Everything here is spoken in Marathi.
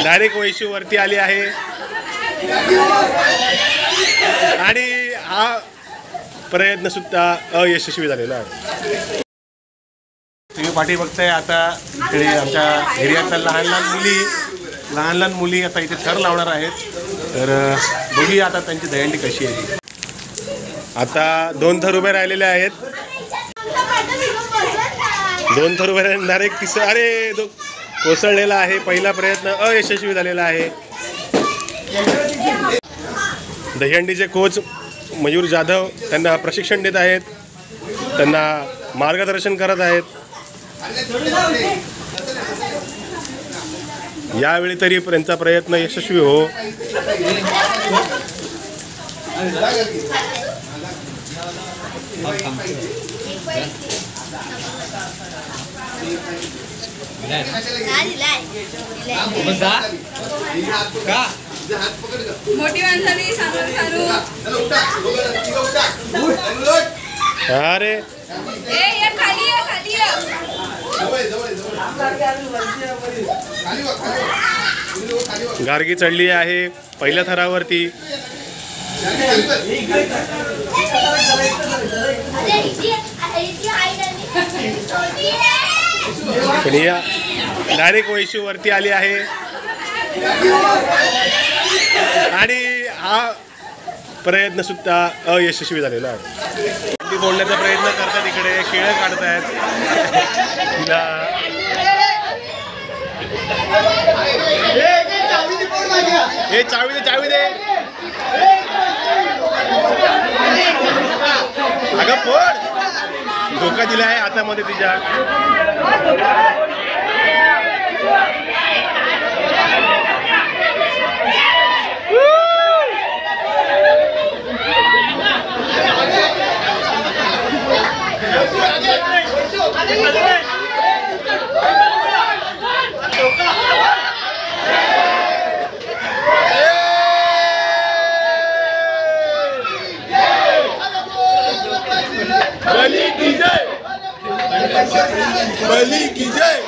डायरेक्ट वैशू वरती आली आहे आणि हा प्रयत्न सुद्धा अयशस्वी झालेला आहे। तुम्ही पाठी बघताय आता इकडे आमच्या एरियातल्या लहान लहान मुली आता इथे थर लावणार आहेत। तर बघूया आता त्यांची दहीहंडी कशी आहे। आता 2 थर उभे राहिलेले आहेत। 2 थर उभे राहणार एक तिसरा अरे कोसळलेला आहे। पहिला प्रयत्न अयशस्वी झालेला आहे। दहीहंडीचे कोच मयूर जाधव त्यांना प्रशिक्षण देत आहेत, त्यांना मार्गदर्शन करत आहेत। यावेळी तरी त्यांचा प्रयत्न यशस्वी हो। अरे गार्गी चढली आहे पहिल्या थरावरती। डायरेक्ट वैशू वरती आली आहे आणि हा प्रयत्न सुद्धा अयशस्वी झालेला आहे। ती बोलण्याचा प्रयत्न करतात, इकडे खेळ काढतायत तिला। हे चावी दे अगं फोड धोका दिला आहे हातामध्ये तिच्या। बली की जय।